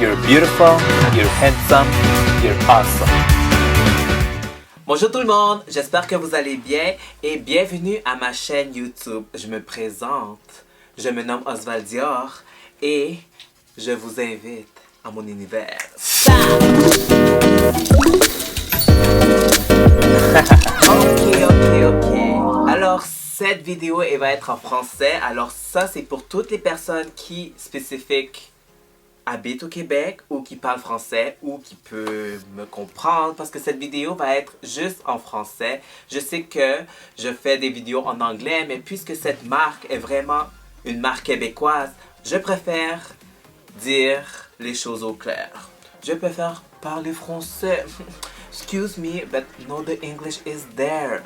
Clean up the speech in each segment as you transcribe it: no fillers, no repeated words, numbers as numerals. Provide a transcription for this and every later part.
You're beautiful, you're handsome, you're awesome. Bonjour tout le monde, j'espère que vous allez bien et bienvenue à ma chaîne YouTube. Je me présente, je me nomme Oswald Dior et je vous invite à mon univers. Ok. Alors cette vidéo elle va être en français. Alors ça c'est pour toutes les personnes qui spécifiques habitent au Québec ou qui parlent français ou qui peuvent me comprendre parce que cette vidéo va être juste en français. Je sais que je fais des vidéos en anglais, mais puisque cette marque est vraiment une marque québécoise, je préfère dire les choses au clair. Je préfère parler français. Excuse me, but no, the English is there.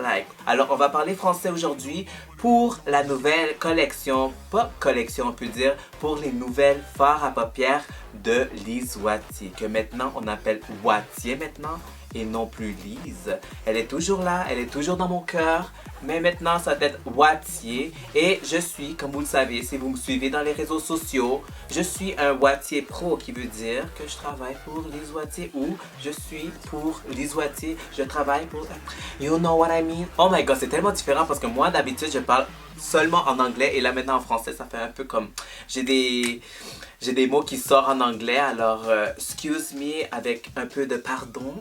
Alors, on va parler français aujourd'hui pour la nouvelle collection, pas collection on peut dire, pour les nouvelles fards à paupières de Lise Wattier, que maintenant on appelle Wattier maintenant et non plus Lise. Elle est toujours là, elle est toujours dans mon cœur, mais maintenant ça va être Wattier et je suis, comme vous le savez, si vous me suivez dans les réseaux sociaux, je suis un Wattier Pro qui veut dire que je travaille pour Lise Wattier ou je suis pour Lise Wattier, je travaille pour... You know what I mean? Oh my god, c'est tellement différent parce que moi d'habitude je parle seulement en anglais et là maintenant en français ça fait un peu comme... J'ai des mots qui sortent en anglais, alors excuse me avec un peu de pardon.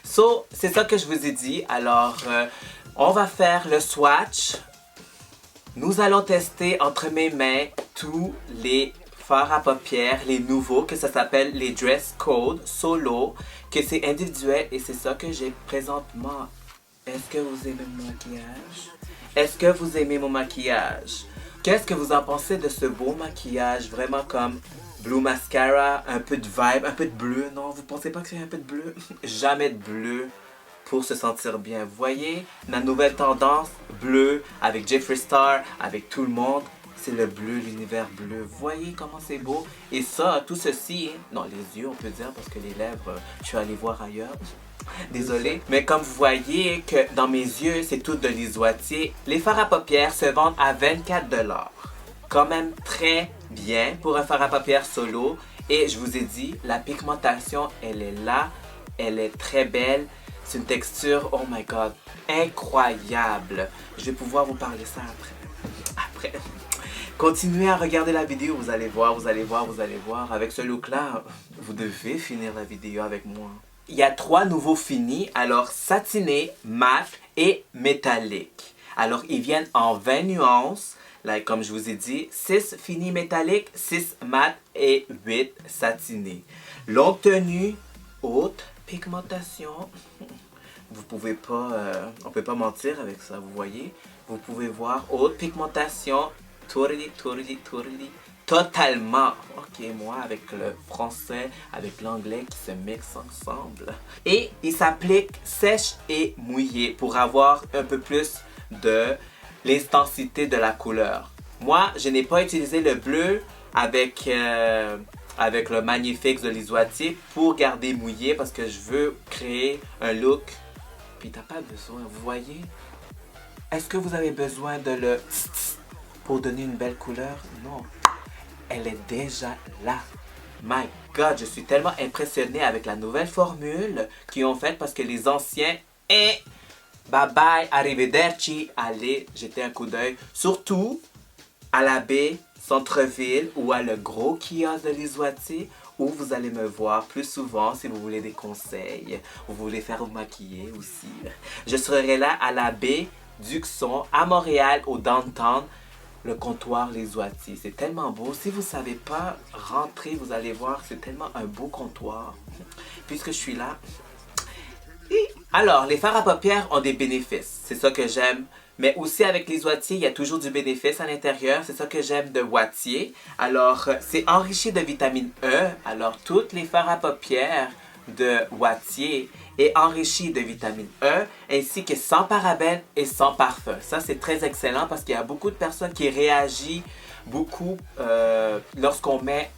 So, c'est ça que je vous ai dit, alors on va faire le swatch. Nous allons tester entre mes mains tous les fards à paupières, les nouveaux, que ça s'appelle les Dress Code Solo, que c'est individuel et c'est ça que j'ai présentement. Est-ce que vous aimez mon maquillage? Est-ce que vous aimez mon maquillage? Qu'est-ce que vous en pensez de ce beau maquillage? Vraiment comme blue mascara, un peu de vibe, un peu de bleu. Non, vous pensez pas que c'est un peu de bleu? Jamais de bleu pour se sentir bien. Vous voyez, la nouvelle tendance, bleu, avec Jeffree Star, avec tout le monde. C'est le bleu, l'univers bleu. Vous voyez comment c'est beau? Et ça, tout ceci, non, les yeux, on peut dire, parce que les lèvres, je suis allée voir ailleurs. Désolée. Mais comme vous voyez que dans mes yeux, c'est tout de Lise Wattier. Les fards à paupières se vendent à 24 $. Quand même très bien pour un fard à paupières solo. Et je vous ai dit, la pigmentation, elle est là. Elle est très belle. C'est une texture, oh my god, incroyable. Je vais pouvoir vous parler ça après. Continuez à regarder la vidéo, vous allez voir. Avec ce look-là, vous devez finir la vidéo avec moi. Il y a 3 nouveaux finis, alors satiné, mat et métallique. Alors ils viennent en 20 nuances, comme je vous ai dit, 6 finis métalliques, 6 mat et 8 satinés. Longue tenue, haute pigmentation. Vous pouvez pas, on peut pas mentir avec ça, vous voyez. Vous pouvez voir haute pigmentation, totalement. Ok, moi avec le français, avec l'anglais qui se mixent ensemble. Et il s'applique sèche et mouillé pour avoir un peu plus de l'intensité de la couleur. Moi, je n'ai pas utilisé le bleu avec le Magnifique de Lise Wattier pour garder mouillé parce que je veux créer un look. Puis t'as pas besoin, vous voyez? Est-ce que vous avez besoin de le pour donner une belle couleur? Non. Elle est déjà là. My God, je suis tellement impressionnée avec la nouvelle formule qu'ils ont faite parce que les anciens, bye bye, arrivederci, allez jeter un coup d'œil. Surtout à la baie, centre-ville ou à le gros kiosque de Lise Wattier où vous allez me voir plus souvent si vous voulez des conseils. Vous voulez faire vous maquiller aussi. Je serai là à la baie Duxon, à Montréal, au downtown. Le comptoir Lise Wattier, c'est tellement beau. Si vous ne savez pas rentrer, vous allez voir, c'est tellement un beau comptoir. Puisque je suis là. Alors, les fards à paupières ont des bénéfices. C'est ça que j'aime. Mais aussi avec Lise Wattier, il y a toujours du bénéfice à l'intérieur. C'est ça que j'aime de Wattier. Alors, c'est enrichi de vitamine E. Alors, toutes les fards à paupières de Wattier est enrichi de vitamine E ainsi que sans parabènes et sans parfum. Ça, c'est très excellent parce qu'il y a beaucoup de personnes qui réagissent beaucoup lorsqu'on met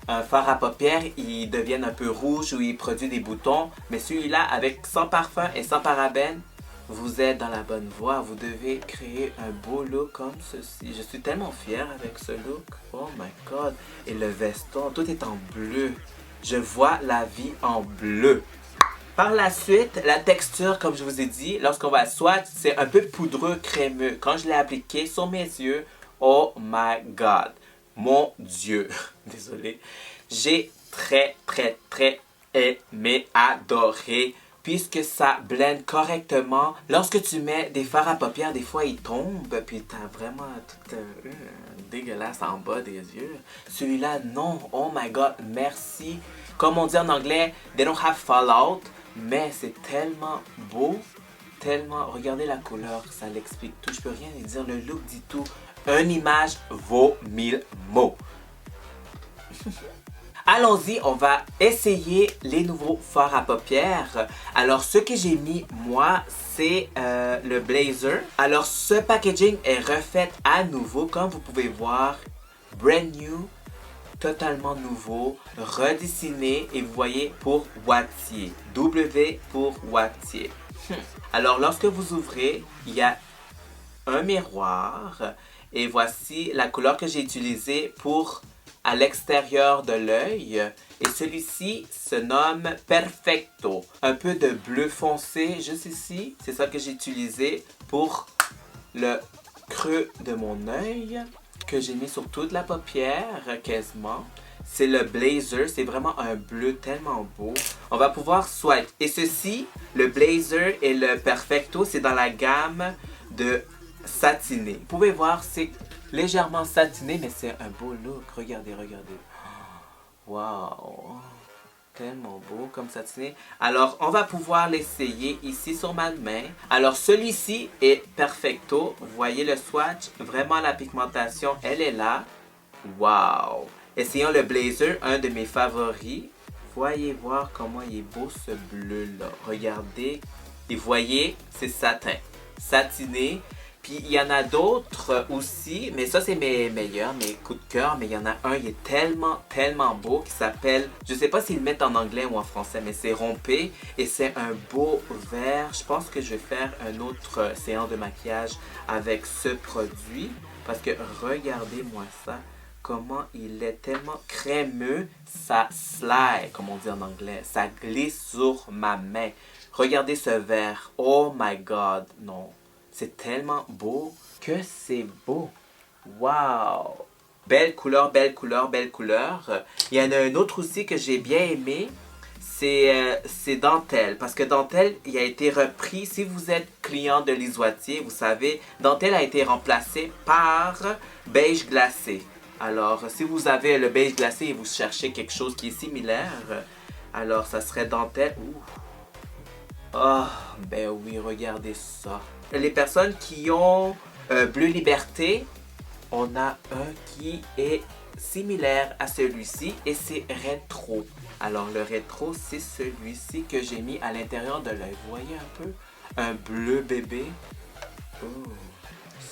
un fard à paupières, ils deviennent un peu rouges ou ils produisent des boutons. Mais celui-là, avec sans parfum et sans parabènes, vous êtes dans la bonne voie. Vous devez créer un beau look comme ceci. Je suis tellement fière avec ce look. Oh my god. Et le veston, tout est en bleu. Je vois la vie en bleu. Par la suite, la texture, comme je vous ai dit, lorsqu'on va swatch, c'est un peu poudreux, crémeux. Quand je l'ai appliqué sur mes yeux, oh my God, mon Dieu, désolé, j'ai très aimé, adoré, puisque ça blende correctement. Lorsque tu mets des fards à paupières, des fois ils tombent, puis t'as vraiment tout dégueulasse en bas des yeux. Celui-là, non, oh my God, merci. Comme on dit en anglais, they don't have fallout. Mais c'est tellement beau, tellement... Regardez la couleur, ça l'explique tout. Je peux rien dire, le look dit tout. Une image vaut 1000 mots. Allons-y, on va essayer les nouveaux fards à paupières. Alors, ce que j'ai mis, moi, c'est le Blazer. Alors, ce packaging est refait à nouveau, comme vous pouvez voir. Brand new. Totalement nouveau, redessiné et vous voyez pour Wattier. W pour Wattier. Alors lorsque vous ouvrez, il y a un miroir et voici la couleur que j'ai utilisée pour à l'extérieur de l'œil. Et celui-ci se nomme Perfecto. Un peu de bleu foncé juste ici. C'est ça que j'ai utilisé pour le creux de mon œil, que j'ai mis sur toute la paupière quasiment. C'est le Blazer, c'est vraiment un bleu tellement beau. On va pouvoir swipe. Et ceci, le Blazer et le Perfecto, c'est dans la gamme de satiné. Vous pouvez voir, c'est légèrement satiné, mais c'est un beau look. Regardez, regardez. Wow! Tellement beau comme satiné. Alors, on va pouvoir l'essayer ici sur ma main. Alors, celui-ci est Perfecto. Vous voyez le swatch? Vraiment, la pigmentation, elle est là. Wow! Essayons le Blazer, un de mes favoris. Voyez voir comment il est beau ce bleu-là. Regardez. Et voyez, c'est satin. Satiné. Puis il y en a d'autres aussi, mais ça c'est mes meilleurs, mes coups de cœur. Mais il y en a un, il est tellement beau qui s'appelle, je sais pas s'ils le mettent en anglais ou en français, mais c'est Rompé. Et c'est un beau vert. Je pense que je vais faire un autre séance de maquillage avec ce produit. Parce que regardez-moi ça, comment il est tellement crémeux. Ça slide, comme on dit en anglais. Ça glisse sur ma main. Regardez ce vert. Oh my God, non. C'est tellement beau que c'est beau. Wow! Belle couleur, belle couleur, belle couleur. Il y en a un autre aussi que j'ai bien aimé. C'est Dentelle. Parce que Dentelle, il a été repris. Si vous êtes client de Lise Wattier, vous savez, Dentelle a été remplacé par Beige Glacé. Alors, si vous avez le Beige Glacé et vous cherchez quelque chose qui est similaire, alors ça serait Dentelle. Ouh. Oh, ben oui, regardez ça. Les personnes qui ont Bleu Liberté, on a un qui est similaire à celui-ci et c'est rétro. Alors le rétro, c'est celui-ci que j'ai mis à l'intérieur de l'œil. Vous voyez un peu? Un bleu bébé. Oh,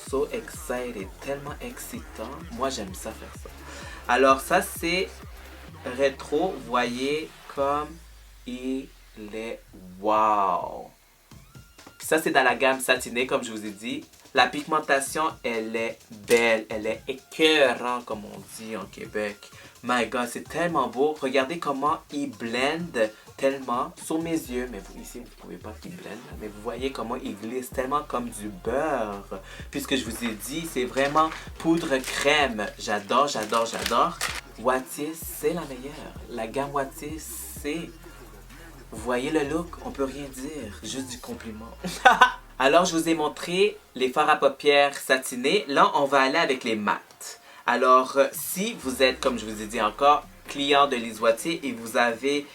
so excited, tellement excitant. Moi, j'aime ça faire ça. Alors ça, c'est rétro. Vous voyez comme il est. Wow! Puis ça, c'est dans la gamme satinée, comme je vous ai dit. La pigmentation, elle est belle. Elle est écœurante, comme on dit en Québec. My God, c'est tellement beau. Regardez comment il blende tellement sur mes yeux. Mais vous, ici, vous ne pouvez pas qu'il blende. Mais vous voyez comment il glisse tellement comme du beurre. Puisque je vous ai dit, c'est vraiment poudre crème. J'adore, j'adore, j'adore. Wattier, c'est la meilleure. La gamme Wattier, c'est... Vous voyez le look? On peut rien dire. Juste du compliment. Alors, je vous ai montré les fards à paupières satinés. Là, on va aller avec les mat. Alors, si vous êtes, comme je vous ai dit encore, client de Lise Wattier et vous avez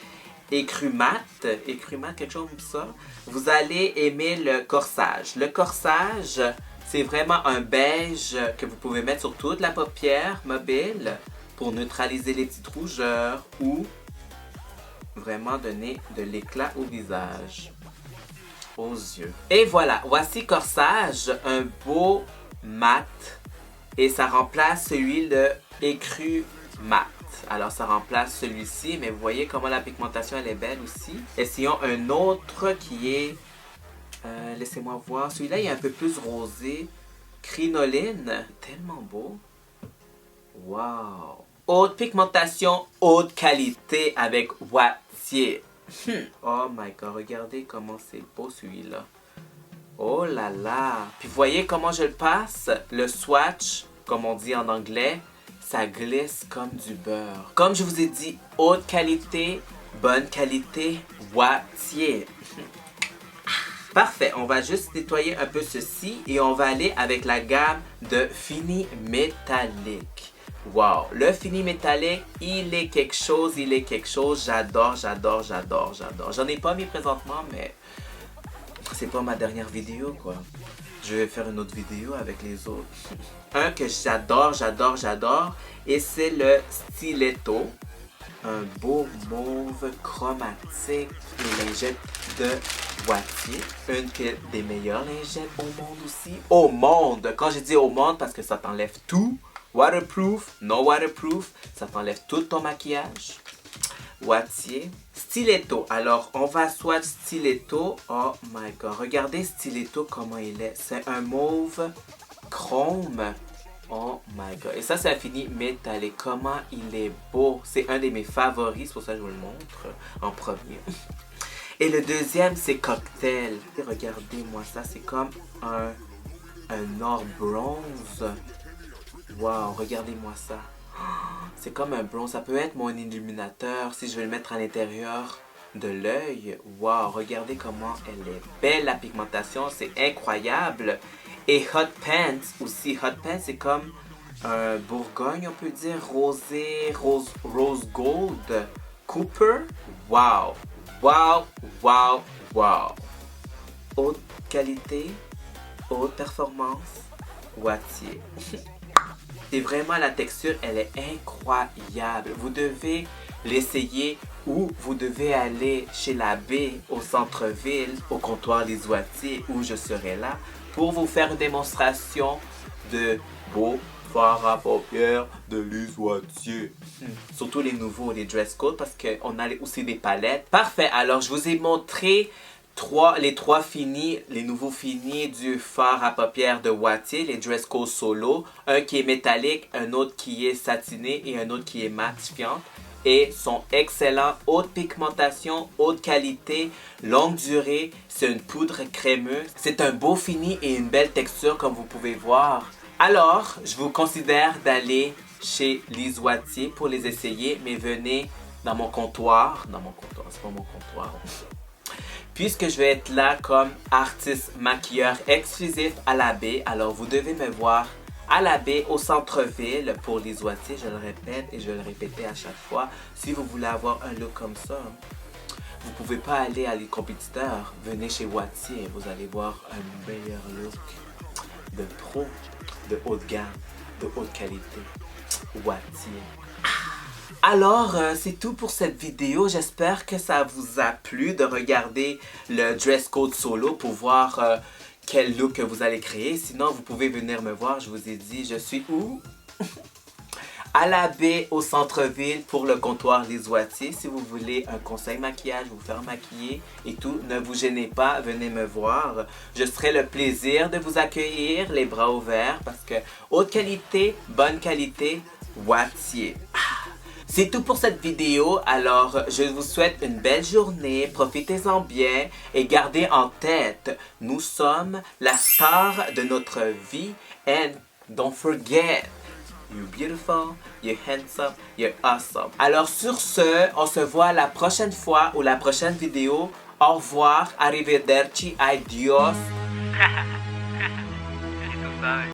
écru mat, quelque chose comme ça, vous allez aimer le corsage. Le corsage, c'est vraiment un beige que vous pouvez mettre sur toute la paupière mobile pour neutraliser les petites rougeurs ou vraiment donner de l'éclat au visage, aux yeux. Et voilà, voici Corsage, un beau mat. Et ça remplace celui de écru mat. Alors ça remplace celui-ci, mais vous voyez comment la pigmentation elle est belle aussi. Essayons un autre qui est, laissez-moi voir, celui-là il est un peu plus rosé. Crinoline, tellement beau. Wow! haute pigmentation, haute qualité avec Wattier. Oh my god, regardez comment c'est beau celui-là. Oh là là. Puis voyez comment je le passe? Le swatch, comme on dit en anglais, ça glisse comme du beurre. Comme je vous ai dit, haute qualité, bonne qualité, Wattier. Parfait, on va juste nettoyer un peu ceci et on va aller avec la gamme de Fini Métallique. Wow, le Fini Métallique, il est quelque chose, J'adore, j'adore, j'adore, j'adore. J'en ai pas mis présentement, mais c'est pas ma dernière vidéo, quoi. Je vais faire une autre vidéo avec les autres. Un que j'adore, j'adore, j'adore, et c'est le Stiletto. Un beau mauve chromatique, les lingettes de Wattier. Une des meilleures lingettes au monde aussi. Au monde! Quand je dis au monde, parce que ça t'enlève tout. Waterproof, no waterproof, ça t'enlève tout ton maquillage. Wattier. Stiletto. Alors, on va swatch Stiletto. Oh my god. Regardez Stiletto comment il est. C'est un mauve chrome. Oh my god. Et ça, c'est un Fini Métallique. Comment il est beau. C'est un de mes favoris. C'est pour ça que je vous le montre en premier. Et le deuxième, c'est Cocktail. Regardez-moi ça. C'est comme un or bronze. Wow, regardez-moi ça. C'est comme un bronze. Ça peut être mon illuminateur si je vais le mettre à l'intérieur de l'œil. Wow, regardez comment elle est belle. La pigmentation, c'est incroyable. Et Hot Pants aussi. Hot Pants, c'est comme un Bourgogne, on peut dire. Rosé, rose gold. Cooper. Wow. Wow, wow, wow. Haute qualité, haute performance, Wattier. C'est vraiment la texture, elle est incroyable. Vous devez l'essayer ou vous devez aller chez l'abbé au centre-ville, au comptoir Les Wattier, où je serai là pour vous faire une démonstration de beau fard à paupières de Les Wattier. Surtout les nouveaux, les dress code, parce qu'on a aussi des palettes. Parfait, alors je vous ai montré les trois finis, les nouveaux finis du fard à paupières de Wattier, les dress code solo. Un qui est métallique, un autre qui est satiné et un autre qui est matifiant. Et sont excellents, haute pigmentation, haute qualité, longue durée. C'est une poudre crémeuse. C'est un beau fini et une belle texture comme vous pouvez voir. Alors, je vous considère d'aller chez Les Wattier pour les essayer, mais venez dans mon comptoir. C'est pas mon comptoir. Puisque je vais être là comme artiste maquilleur exclusif à la baie, alors vous devez me voir à la baie au centre-ville pour Les Wattier. Je le répète et je vais le répéter à chaque fois. Si vous voulez avoir un look comme ça, vous ne pouvez pas aller à les compétiteurs. Venez chez Wattier, vous allez voir un meilleur look de pro, de haute gamme, de haute qualité. Wattier. Alors, c'est tout pour cette vidéo. J'espère que ça vous a plu de regarder le dress code solo pour voir quel look que vous allez créer. Sinon, vous pouvez venir me voir. Je vous ai dit, je suis où? À la baie, au centre-ville, pour le comptoir Les Wattier. Si vous voulez un conseil maquillage, vous faire maquiller et tout, ne vous gênez pas, venez me voir. Je serai le plaisir de vous accueillir, les bras ouverts, parce que haute qualité, bonne qualité, Wattier. C'est tout pour cette vidéo, alors je vous souhaite une belle journée, profitez-en bien et gardez en tête, nous sommes la star de notre vie and don't forget, you're beautiful, you're handsome, you're awesome. Alors sur ce, on se voit la prochaine fois ou la prochaine vidéo. Au revoir, arrivederci, adios.